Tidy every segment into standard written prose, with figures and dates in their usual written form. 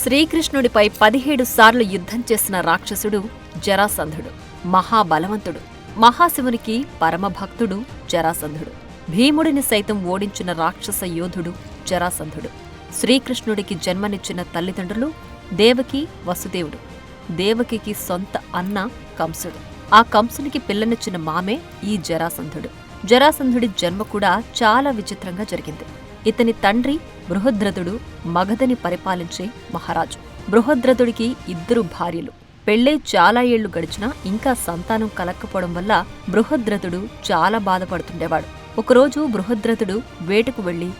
శ్రీకృష్ణుడిపై 17 సార్లు యుద్ధం చేసిన రాక్షసుడు జరాసంధుడు. మహాబలవంతుడు, మహాశివునికి పరమభక్తుడు జరాసంధుడు. భీముడిని సైతం ఓడించిన రాక్షస యోధుడు జరాసంధుడు. శ్రీకృష్ణుడికి జన్మనిచ్చిన తల్లిదండ్రులు దేవకి, వసుదేవుడు. దేవకికి సొంత అన్న కంసుడు. ఆ కంసునికి పిల్లనిచ్చిన మామే ఈ జరాసంధుడు. జరాసంధుడి జన్మ కూడా చాలా విచిత్రంగా జరిగింది. ఇతని తండ్రి బృహద్రథుడు మగధని పరిపాలించే మహారాజు. బృహద్రథుడికి 2 భార్యలు. పెళ్ళై చాలా ఏళ్లు గడిచినా ఇంకా సంతానం కలక్కపోవడం వల్ల బృహద్రథుడు చాలా బాధపడుతుండేవాడు. ఒకరోజు బృహద్రథుడు వేటకు వెళ్లి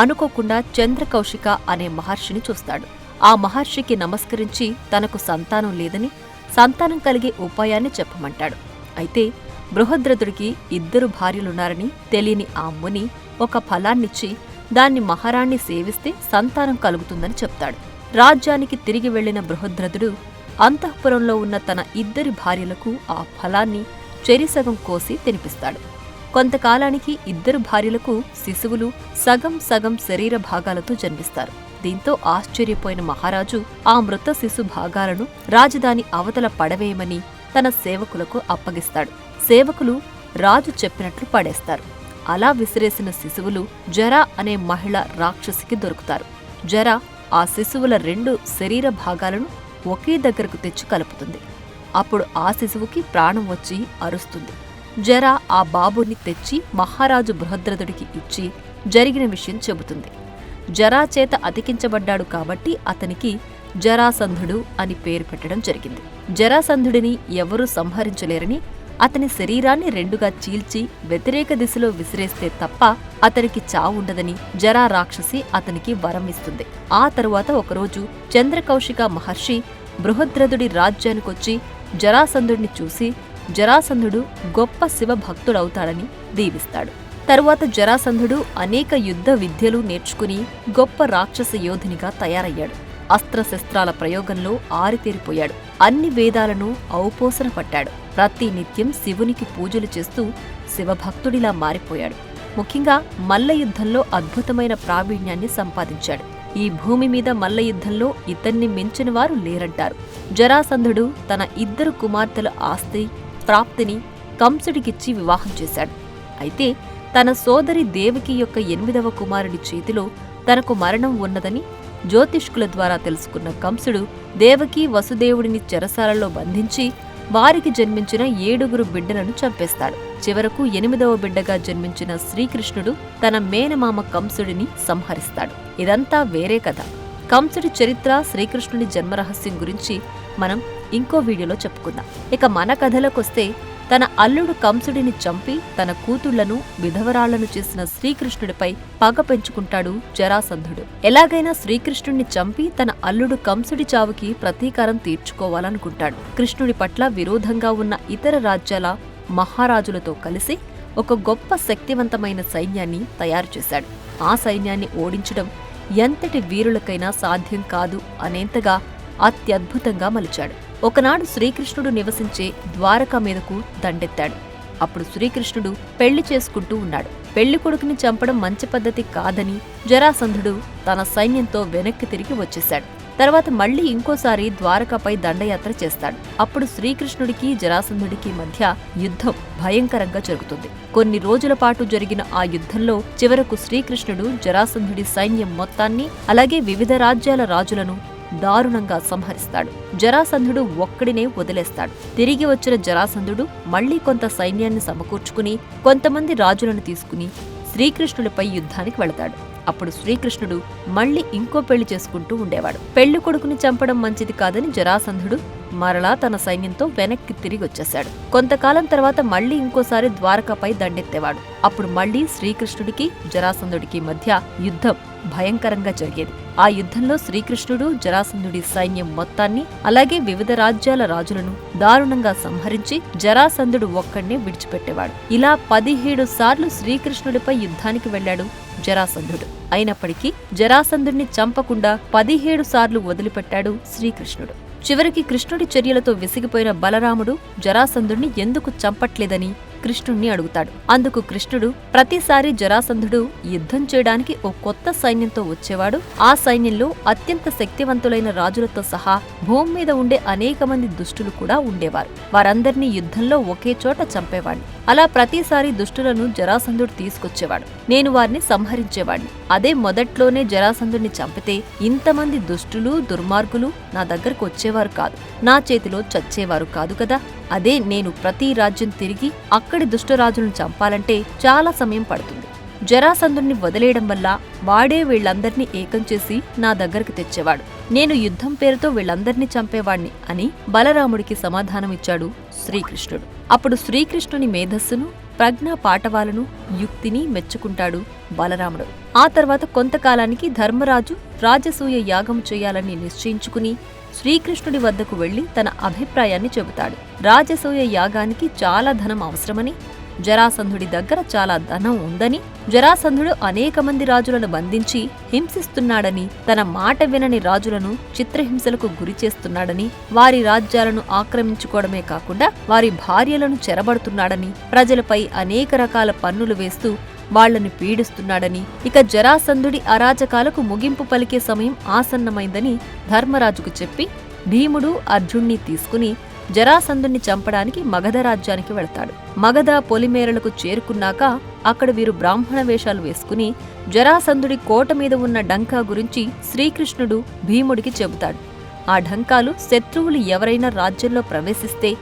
అనుకోకుండా చంద్రకౌశిక అనే మహర్షిని చూస్తాడు. ఆ మహర్షికి నమస్కరించి తనకు సంతానం లేదని, సంతానం కలిగే ఉపాయాన్ని చెప్పమంటాడు. అయితే బృహద్రథుడికి 2 భార్యలున్నారని తెలియని ఆ ముని ఒక ఫలాన్నిచ్చి దాన్ని మహారాణ్ణి సేవిస్తే సంతానం కలుగుతుందని చెప్తాడు. రాజ్యానికి తిరిగి వెళ్లిన బృహద్రథుడు అంతఃపురంలో ఉన్న తన 2 భార్యలకు ఆ ఫలాన్ని చెరిసగం కోసి తినిపిస్తాడు. కొంతకాలానికి 2 భార్యలకు శిశువులు సగం సగం శరీర భాగాలతో జన్మిస్తారు. దీంతో ఆశ్చర్యపోయిన మహారాజు ఆ మృత శిశు భాగాలను రాజధాని అవతల పడవేయమని తన సేవకులకు అప్పగిస్తాడు. సేవకులు రాజు చెప్పినట్లు పడేస్తారు. అలా విసిరేసిన శిశువులు జర అనే మహిళ రాక్షసికి దొరుకుతారు. జర ఆ శిశువుల 2 శరీర భాగాలను ఒకే దగ్గరకు తెచ్చి కలుపుతుంది. అప్పుడు ఆ శిశువుకి ప్రాణం వచ్చి అరుస్తుంది. జర ఆ బాబుని తెచ్చి మహారాజు బృహద్రథుడికి ఇచ్చి జరిగిన విషయం చెబుతుంది. జరా చేత అతికించబడ్డాడు కాబట్టి అతనికి జరాసంధుడు అని పేరు పెట్టడం జరిగింది. జరాసంధుడిని ఎవరూ సంహరించలేరని, అతని శరీరాన్ని 2గా చీల్చి వ్యతిరేక దిశలో విసిరేస్తే తప్ప అతనికి చావుండదని జరా రాక్షసి అతనికి వరం ఇస్తుంది. ఆ తరువాత ఒకరోజు చంద్రకౌశిక మహర్షి బృహద్రథుడి రాజ్యానికొచ్చి జరాసంధుడిని చూసి జరాసంధుడు గొప్ప శివభక్తుడవుతాడని దీవిస్తాడు. తరువాత జరాసంధుడు అనేక యుద్ధ విద్యలు నేర్చుకుని గొప్ప రాక్షస యోధునిగా తయారయ్యాడు. అస్త్రశస్త్రాల ప్రయోగంలో ఆరితేరిపోయాడు. అన్ని వేదాలను ఔపోసన పట్టాడు. ప్రతి నిత్యం శివునికి పూజలు చేస్తూ శివభక్తుడిలా మారిపోయాడు. ముఖ్యంగా మల్లయుద్ధంలో అద్భుతమైన ప్రావీణ్యాన్ని సంపాదించాడు. ఈ భూమి మీద మల్లయుద్ధంలో ఇతన్ని మించిన వారు లేరంటారు. జరాసంధుడు తన 2 కుమార్తెల ఆస్తి ప్రాప్తిని కంసుడికిచ్చి వివాహం చేశాడు. అయితే తన సోదరి దేవకి యొక్క 8వ కుమారుడి చేతిలో తనకు మరణం ఉన్నదని జ్యోతిష్కుల ద్వారా తెలుసుకున్న కంసుడు దేవకి, వసుదేవుడిని చెరసాలలో బంధించి వారికి జన్మించిన 7 బిడ్డలను చంపేస్తాడు. చివరకు 8వ బిడ్డగా జన్మించిన శ్రీకృష్ణుడు తన మేనమామ కంసుడిని సంహరిస్తాడు. ఇదంతా వేరే కథ. కంసుడి చరిత్ర, శ్రీకృష్ణుడి జన్మరహస్యం గురించి మనం ఇంకో వీడియోలో చెప్పుకుందాం. ఇక మన కథలోకొస్తే తన అల్లుడు కంసుడిని చంపి తన కూతుళ్లను విధవరాళ్లను చేసిన శ్రీకృష్ణుడిపై పగ పెంచుకుంటాడు జరాసంధుడు. ఎలాగైనా శ్రీకృష్ణుడిని చంపి తన అల్లుడు కంసుడి చావుకి ప్రతీకారం తీర్చుకోవాలనుకుంటాడు. కృష్ణుడి పట్ల విరోధంగా ఉన్న ఇతర రాజ్యాల మహారాజులతో కలిసి ఒక గొప్ప శక్తివంతమైన సైన్యాన్ని తయారు చేశాడు. ఆ సైన్యాన్ని ఓడించడం ఎంతటి వీరులకైనా సాధ్యం కాదు అనేంతగా అత్యద్భుతంగా మలిచాడు. ఒకనాడు శ్రీకృష్ణుడు నివసించే ద్వారక మీదకు దండెత్తాడు. అప్పుడు శ్రీకృష్ణుడు పెళ్లి చేసుకుంటూ ఉన్నాడు. పెళ్లి కొడుకుని చంపడం మంచి పద్ధతి కాదని జరాసంధుడు తన సైన్యంతో వెనక్కి తిరిగి వచ్చేశాడు. తర్వాత మళ్లీ ఇంకోసారి ద్వారకపై దండయాత్ర చేస్తాడు. అప్పుడు శ్రీకృష్ణుడికి జరాసంధుడికి మధ్య యుద్ధం భయంకరంగా జరుగుతుంది. కొన్ని రోజుల పాటు జరిగిన ఆ యుద్ధంలో చివరకు శ్రీకృష్ణుడు జరాసంధుడి సైన్యం మొత్తాన్ని, అలాగే వివిధ రాజ్యాల రాజులను దారుణంగా సంహరిస్తాడు. జరాసంధుడు ఒక్కడినే వదిలేస్తాడు. తిరిగి వచ్చిన జరాసంధుడు మళ్లీ కొంత సైన్యాన్ని సమకూర్చుకుని కొంతమంది రాజులను తీసుకుని శ్రీకృష్ణుడిపై యుద్ధానికి వెళతాడు. అప్పుడు శ్రీకృష్ణుడు మళ్లీ ఇంకో పెళ్లి చేసుకుంటూ ఉండేవాడు. పెళ్లి కొడుకుని చంపడం మంచిది కాదని జరాసంధుడు మరలా తన సైన్యంతో వెనక్కి తిరిగి వచ్చేశాడు. కొంతకాలం తర్వాత మళ్లీ ఇంకోసారి ద్వారకపై దండెత్తేవాడు. అప్పుడు మళ్లీ శ్రీకృష్ణుడికి జరాసంధుడికి మధ్య యుద్ధం భయంకరంగా జరిగేది. ఆ యుద్ధంలో శ్రీకృష్ణుడు జరాసంధుడి సైన్యం మొత్తాన్ని, అలాగే వివిధ రాజ్యాల రాజులను దారుణంగా సంహరించి జరాసంధుడు ఒక్కడినే విడిచిపెట్టేవాడు. ఇలా 17 సార్లు శ్రీకృష్ణుడిపై యుద్ధానికి వెళ్లాడు జరాసంధుడు. అయినప్పటికీ జరాసంధుడిని చంపకుండా 17 సార్లు వదిలిపెట్టాడు శ్రీకృష్ణుడు. చివరికి కృష్ణుడి చర్యలతో విసిగిపోయిన బలరాముడు జరాసంధుడిని ఎందుకు చంపట్లేదని కృష్ణుణ్ణి అడుగుతాడు. అందుకు కృష్ణుడు, ప్రతిసారి జరాసంధుడు యుద్ధం చేయడానికి ఓ కొత్త సైన్యంతో వచ్చేవాడు. ఆ సైన్యంలో అత్యంత శక్తివంతులైన రాజులతో సహా భూమి మీద ఉండే అనేక మంది దుష్టులు కూడా ఉండేవారు. వారందర్నీ యుద్ధంలో ఒకే చోట చంపేవాడిని. అలా ప్రతిసారి దుష్టులను జరాసంధుడు తీసుకొచ్చేవాడు. నేను వారిని సంహరించేవాడిని. అదే మొదట్లోనే జరాసంధుడిని చంపితే ఇంతమంది దుష్టులు, దుర్మార్గులు నా దగ్గరకు వచ్చేవారు కాదు, నా చేతిలో చచ్చేవారు కాదు కదా. అదే నేను ప్రతి రాజ్యం తిరిగి అక్కడి దుష్టరాజులను చంపాలంటే చాలా సమయం పడుతుంది. జరాసంధుణ్ణి వదిలేయడం వల్ల వాడే వీళ్లందర్నీ ఏకం చేసి నా దగ్గరకు తెచ్చేవాడు. నేను యుద్ధం పేరుతో వీళ్లందర్నీ చంపేవాణ్ణి అని బలరాముడికి సమాధానమిచ్చాడు శ్రీకృష్ణుడు. అప్పుడు శ్రీకృష్ణుని మేధస్సును, ప్రజ్ఞా పాటవాలను, యుక్తిని మెచ్చుకుంటాడు బలరాముడు. ఆ తర్వాత కొంతకాలానికి ధర్మరాజు రాజసూయ యాగం చేయాలని నిశ్చయించుకుని శ్రీకృష్ణుడి వద్దకు వెళ్లి తన అభిప్రాయాన్ని చెబుతాడు. రాజసూయ యాగానికి చాలా ధనం అవసరమని, జరాసంధుడి దగ్గర చాలా ధనం ఉందని, జరాసంధుడు అనేక మంది రాజులను బంధించి హింసిస్తున్నాడని, తన మాట వినని రాజులను చిత్రహింసలకు గురిచేస్తున్నాడని, వారి రాజ్యాలను ఆక్రమించుకోవడమే కాకుండా వారి భార్యలను చెరబడుతున్నాడని, ప్రజలపై అనేక రకాల పన్నులు వేస్తూ వాళ్లను పీడిస్తున్నాడని, ఇక జరాసంధుడి అరాచకాలకు ముగింపు పలికే సమయం ఆసన్నమైందని ధర్మరాజుకు చెప్పి భీముడు అర్జున్ని తీసుకుని జరాసంధుణ్ణి చంపడానికి మగధ రాజ్యానికి వెళతాడు. మగధ పొలిమేరలకు చేరుకున్నాక అక్కడ వీరు బ్రాహ్మణ వేషాలు వేసుకుని జరాసంధుడి కోట మీద ఉన్న డంకా గురించి శ్రీకృష్ణుడు భీముడికి చెబుతాడు. ఆ ఢంకాలు శత్రువులు ఎవరైనా రాజ్యంలో ప్రవేశిస్తే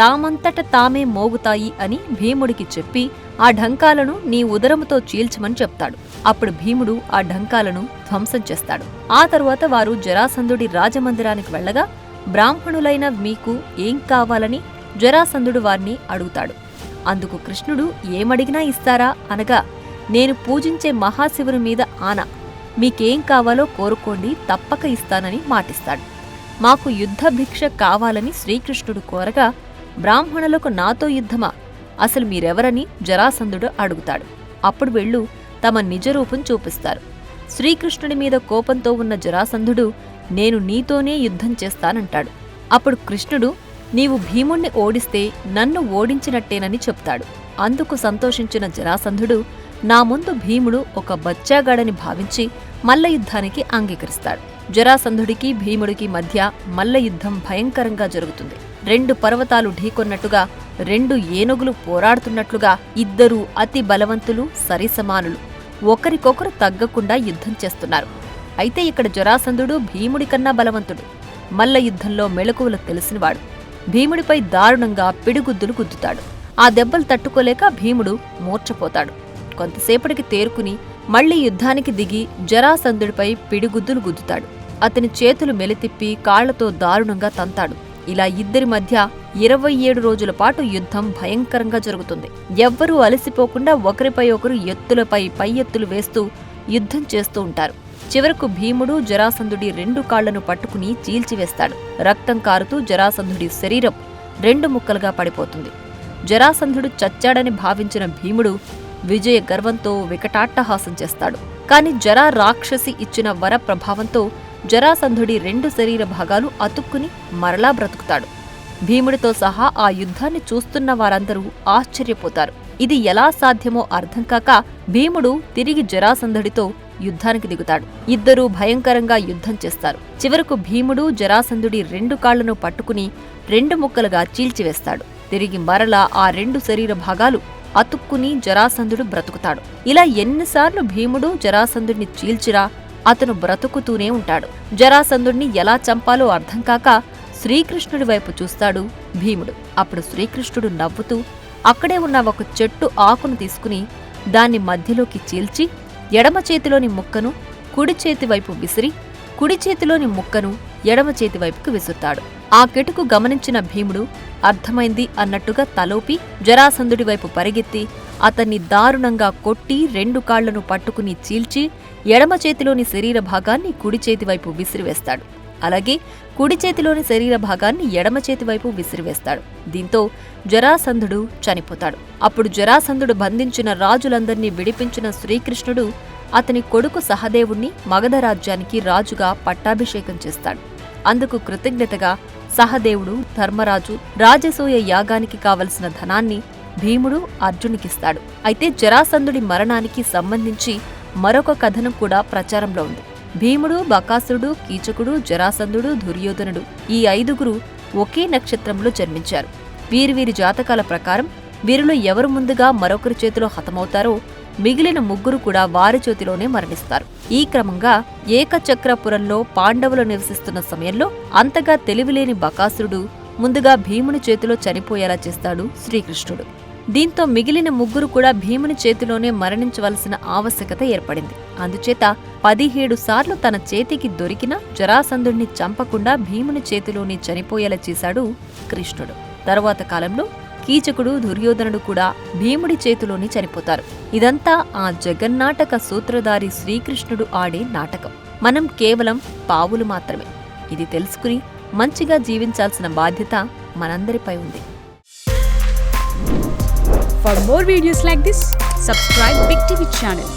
తామంతట తామే మోగుతాయి అని భీముడికి చెప్పి ఆ ఢంకాలను నీ ఉదరముతో చీల్చమని చెప్తాడు. అప్పుడు భీముడు ఆ ఢంకాలను ధ్వంసం చేస్తాడు. ఆ తరువాత వారు జరాసంధుడి రాజమందిరానికి వెళ్లగా బ్రాహ్మణులైన మీకు ఏం కావాలని జరాసంధుడు వారిని అడుగుతాడు. అందుకు కృష్ణుడు ఏమడిగినా ఇస్తారా అనగా, నేను పూజించే మహాశివుని మీద ఆన, మీకేం కావాలో కోరుకోండి, తప్పక ఇస్తానని మాటిస్తాడు. మాకు యుద్ధ భిక్ష కావాలని శ్రీకృష్ణుడు కోరగా, బ్రాహ్మణులకు నాతో యుద్ధమా, అసలు మీరెవరని జరాసంధుడు అడుగుతాడు. అప్పుడు వీళ్ళు తమ నిజరూపం చూపిస్తారు. శ్రీకృష్ణుడి మీద కోపంతో ఉన్న జరాసంధుడు, నేను నీతోనే యుద్ధం చేస్తానంటాడు. అప్పుడు కృష్ణుడు, నీవు భీముణ్ణి ఓడిస్తే నన్ను ఓడించినట్టేనని చెప్తాడు. అందుకు సంతోషించిన జరాసంధుడు, నా ముందు భీముడు ఒక బచ్చాగాడని భావించి మల్ల యుద్ధానికి అంగీకరిస్తాడు. జరాసంధుడికి భీముడికి మధ్య మల్ల యుద్ధం భయంకరంగా జరుగుతుంది. 2 పర్వతాలు ఢీకొన్నట్టుగా, 2 ఏనుగులు పోరాడుతున్నట్లుగా ఇద్దరూ అతి బలవంతులు, సరిసమానులు ఒకరికొకరు తగ్గకుండా యుద్ధం చేస్తున్నారు. అయితే ఇక్కడ జరాసంధుడు భీముడి కన్నా బలవంతుడు. మల్ల యుద్ధంలో మెళకువలు తెలిసినవాడు. భీముడిపై దారుణంగా పిడిగుద్దులు గుద్దుతాడు. ఆ దెబ్బలు తట్టుకోలేక భీముడు మూర్ఛపోతాడు. కొంతసేపటికి తేరుకుని మళ్లీ యుద్ధానికి దిగి జరాసంధుడిపై పిడిగుద్దులు గుద్దుతాడు. అతని చేతులు మెలితిప్పి కాళ్లతో దారుణంగా తంతాడు. ఇలా ఇద్దరి మధ్య 27 రోజుల పాటు యుద్ధం భయంకరంగా జరుగుతుంది. ఎవ్వరూ అలసిపోకుండా ఒకరిపై ఒకరు ఎత్తులపై పై ఎత్తులు వేస్తూ యుద్ధం చేస్తూ ఉంటారు. చివరకు భీముడు జరాసంధుడి 2 కాళ్లను పట్టుకుని చీల్చివేస్తాడు. రక్తం కారుతూ జరాసంధుడి శరీరం 2 ముక్కలుగా పడిపోతుంది. జరాసంధుడు చచ్చాడని భావించిన భీముడు విజయ గర్వంతో వికటాట్టహాసం చేస్తాడు. కాని జరా రాక్షసి ఇచ్చిన వర ప్రభావంతో జరాసంధుడి 2 శరీర భాగాలు అతుక్కుని మరలా బ్రతుకుతాడు. భీముడితో సహా ఆ యుద్ధాన్ని చూస్తున్న వారందరూ ఆశ్చర్యపోతారు. ఇది ఎలా సాధ్యమో అర్థం కాక భీముడు తిరిగి జరాసంధుడితో యుద్ధానికి దిగుతాడు. ఇద్దరూ భయంకరంగా యుద్ధం చేస్తారు. చివరకు భీముడు జరాసంధుడి 2 కాళ్లను పట్టుకుని 2 ముక్కలుగా చీల్చివేస్తాడు. తిరిగి మరలా ఆ 2 శరీర భాగాలు అతుక్కుని జరాసంధుడు బ్రతుకుతాడు. ఇలా ఎన్నిసార్లు భీముడు జరాసంధుడిని చీల్చిరా అతను బ్రతుకుతూనే ఉంటాడు. జరాసంధుడిని ఎలా చంపాలో అర్థం కాక శ్రీకృష్ణుడి వైపు చూస్తాడు భీముడు. అప్పుడు శ్రీకృష్ణుడు నవ్వుతూ అక్కడే ఉన్న ఒక చెట్టు ఆకును తీసుకుని దాన్ని మధ్యలోకి చీల్చి ఎడమ చేతిలోని ముక్కను కుడి చేతి వైపు విసిరి, కుడి చేతిలోని ముక్కను ఎడమ చేతి వైపుకు విసురుతాడు. ఆ కెటుకు గమనించిన భీముడు అర్థమైంది అన్నట్టుగా తలోపి జరాసంధుడి వైపు పరిగెత్తి అతన్ని దారుణంగా కొట్టి 2 కాళ్లను పట్టుకుని చీల్చి ఎడమ చేతిలోని శరీర భాగాన్ని కుడి చేతివైపు విసిరివేస్తాడు. అలాగే కుడి చేతిలోని శరీర భాగాన్ని ఎడమ చేతివైపు విసిరివేస్తాడు. దీంతో జరాసంధుడు చనిపోతాడు. అప్పుడు జరాసంధుడు బంధించిన రాజులందర్నీ విడిపించిన శ్రీకృష్ణుడు అతని కొడుకు సహదేవుణ్ణి మగధ రాజ్యానికి రాజుగా పట్టాభిషేకం చేస్తాడు. అందుకు కృతజ్ఞతగా సహదేవుడు ధర్మరాజు రాజసూయ యాగానికి కావలసిన ధనాన్ని భీముడు అర్జునుకిస్తాడు. అయితే జరాసంధుడి మరణానికి సంబంధించి మరొక కథనం కూడా ప్రచారంలో ఉంది. భీముడు, బకాసురుడు, కీచకుడు, జరాసంధుడు, దుర్యోధనుడు ఈ 5గురు ఒకే నక్షత్రంలో జన్మించారు. వీరి జాతకాల ప్రకారం వీరిలో ఎవరు ముందుగా మరొకరి చేతిలో హతమవుతారో మిగిలిన 3 కూడా వారి చేతిలోనే మరణిస్తారు. ఈ క్రమంగా ఏకచక్రపురంలో పాండవులు నివసిస్తున్న సమయంలో అంతగా తెలివిలేని బకాసురుడు ముందుగా భీముని చేతిలో చనిపోయేలా చేస్తాడు శ్రీకృష్ణుడు. దీంతో మిగిలిన 3 కూడా భీముని చేతిలోనే మరణించవలసిన ఆవశ్యకత ఏర్పడింది. అందుచేత 17 సార్లు తన చేతికి దొరికిన జరాసంధుడిని చంపకుండా భీముని చేతిలోనే చనిపోయేలా చేశాడు కృష్ణుడు. తరువాత కాలంలో కీచకుడు, దుర్యోధనుడు కూడా భీముడి చేతిలోనే చనిపోతారు. ఇదంతా ఆ జగన్నాటక సూత్రధారి శ్రీకృష్ణుడు ఆడే నాటకం. మనం కేవలం పావులు మాత్రమే. ఇది తెలుసుకుని మంచిగా జీవించాల్సిన బాధ్యత మనందరిపై ఉంది. For more videos like this, subscribe Big TV channel.